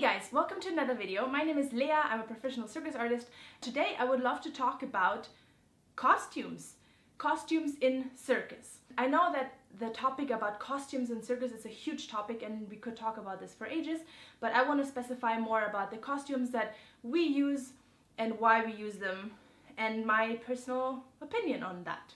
guys, welcome to another video. My name is Lea, I'm a professional circus artist. Today I would love to talk about costumes. Costumes in circus. I know that the topic about costumes in circus is a huge topic and we could talk about this for ages, but I want to specify more about the costumes that we use and why we use them and my personal opinion on that.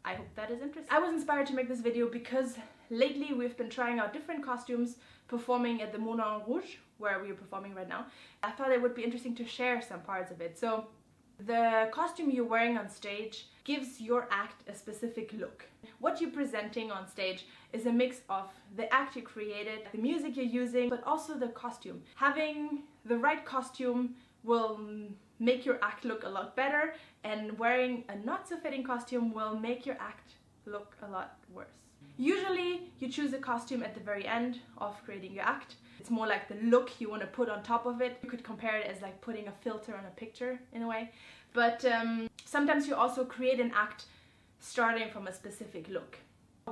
I hope that is interesting. I was inspired to make this video because lately we've been trying out different costumes performing at the Moulin Rouge, where we are performing right now. I thought it would be interesting to share some parts of it. So the costume you're wearing on stage gives your act a specific look. What you're presenting on stage is a mix of the act you created, the music you're using, but also the costume. Having the right costume will make your act look a lot better, and wearing a not so fitting costume will make your act look a lot worse. Usually you choose a costume at the very end of creating your act. It's more like the look you want to put on top of it. You could compare it as like putting a filter on a picture in a way. But sometimes you also create an act starting from a specific look.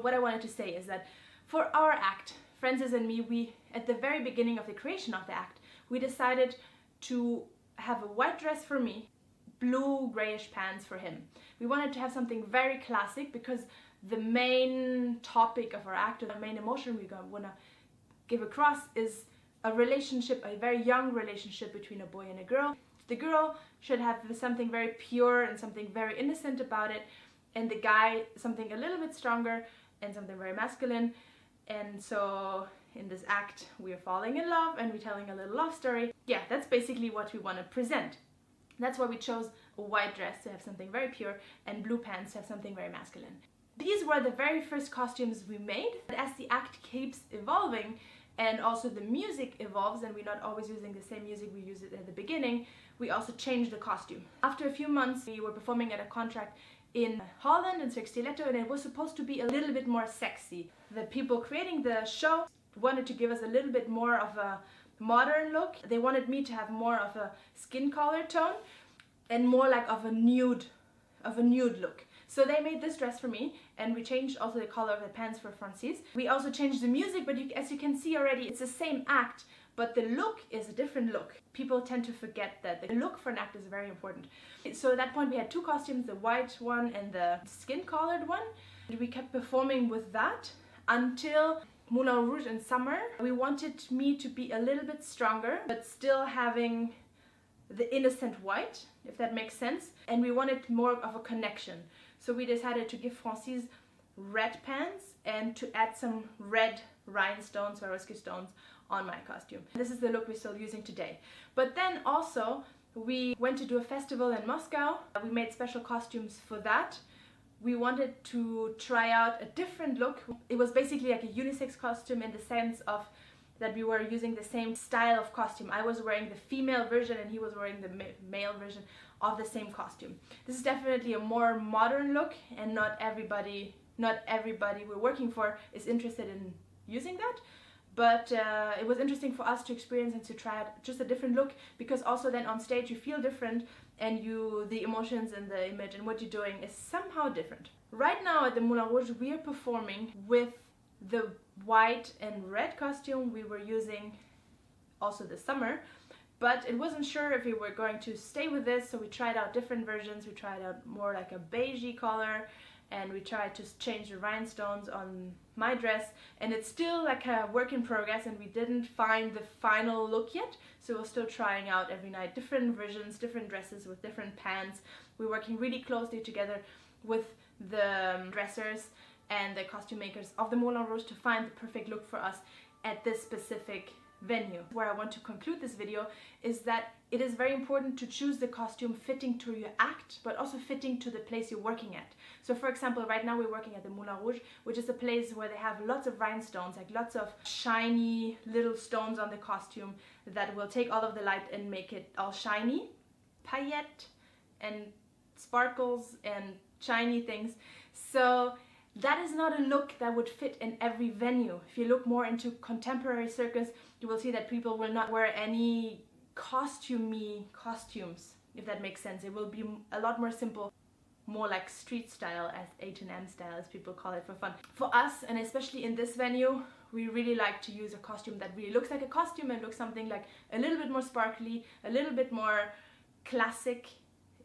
What I wanted to say is that for our act, Francis and me, we at the very beginning of the creation of the act, we decided to have a white dress for me, blue grayish pants for him. We wanted to have something very classic because the main topic of our act, or the main emotion we want to give across, is a relationship, a very young relationship between a boy and a girl. The girl should have something very pure and something very innocent about it, and the guy something a little bit stronger and something very masculine. And so in this act we are falling in love and we're telling a little love story. Yeah, that's basically what we want to present. That's why we chose a white dress to have something very pure and blue pants to have something very masculine. These were the very first costumes we made. As the act keeps evolving and also the music evolves and we're not always using the same music we used at the beginning, we also changed the costume. After a few months we were performing at a contract in Holland in Cirque Stiletto, and it was supposed to be a little bit more sexy. The people creating the show wanted to give us a little bit more of a modern look. They wanted me to have more of a skin color tone and more like of a nude look. So they made this dress for me, and we changed also the color of the pants for Francis. We also changed the music, but as you can see already, it's the same act, but the look is a different look. People tend to forget that the look for an act is very important. So at that point we had two costumes, the white one and the skin colored one. And we kept performing with that until Moulin Rouge in summer. We wanted me to be a little bit stronger, but still having the innocent white, if that makes sense. And we wanted more of a connection. So we decided to give Francis red pants and to add some red rhinestones or Swarovski stones on my costume. This is the look we're still using today. But then also we went to do a festival in Moscow. We made special costumes for that. We wanted to try out a different look. It was basically like a unisex costume in the sense of that we were using the same style of costume. I was wearing the female version and he was wearing the male version of the same costume. This is definitely a more modern look, and not everybody we're working for is interested in using that. But it was interesting for us to experience and to try out just a different look, because also then on stage you feel different and the emotions and the image and what you're doing is somehow different. Right now at the Moulin Rouge we are performing with the white and red costume we were using also this summer, but it wasn't sure if we were going to stay with this, so we tried out different versions. We tried out more like a beigey color, and we tried to change the rhinestones on my dress, and it's still like a work in progress and we didn't find the final look yet, so we're still trying out every night different versions, different dresses with different pants. We're working really closely together with the dressers and the costume makers of the Moulin Rouge to find the perfect look for us at this specific venue. Where I want to conclude this video is that it is very important to choose the costume fitting to your act, but also fitting to the place you're working at. So for example, right now we're working at the Moulin Rouge, which is a place where they have lots of rhinestones, like lots of shiny little stones on the costume that will take all of the light and make it all shiny. Paillettes and sparkles and shiny things. So that is not a look that would fit in every venue. If you look more into contemporary circus, you will see that people will not wear any costumey costumes, if that makes sense. It will be a lot more simple, more like street style, as H&M style, as people call it for fun. For us, and especially in this venue, We really like to use a costume that really looks like a costume and looks something like a little bit more sparkly, a little bit more classic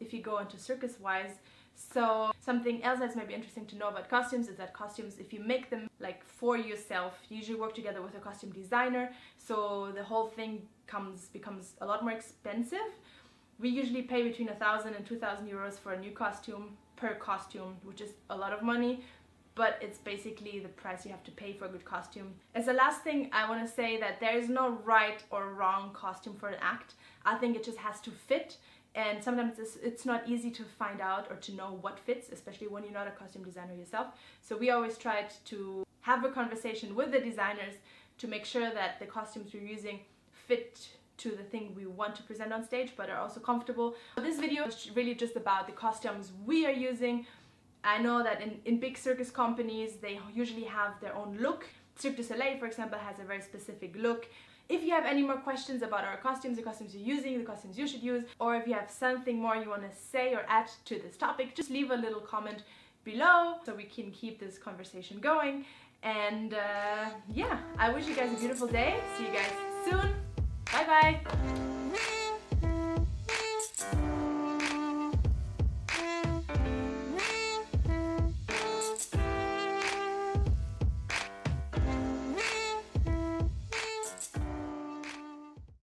if you go into circus wise. So something else that's maybe interesting to know about costumes is that costumes, if you make them like for yourself, you usually work together with a costume designer, so the whole thing becomes a lot more expensive. We usually pay between 1,000 and 2,000 euros for a new costume per costume, which is a lot of money, but it's basically the price you have to pay for a good costume. As a last thing, I want to say that there is no right or wrong costume for an act. I think it just has to fit, and sometimes it's not easy to find out or to know what fits, especially when you're not a costume designer yourself. So we always tried to have a conversation with the designers to make sure that the costumes we're using fit to the thing we want to present on stage, but are also comfortable. This video is really just about the costumes we are using. I know that in big circus companies, they usually have their own look. Cirque du Soleil, for example, has a very specific look. If you have any more questions about our costumes, the costumes you're using, the costumes you should use, or if you have something more you want to say or add to this topic, just leave a little comment below so we can keep this conversation going. And yeah, I wish you guys a beautiful day. See you guys soon. Bye bye.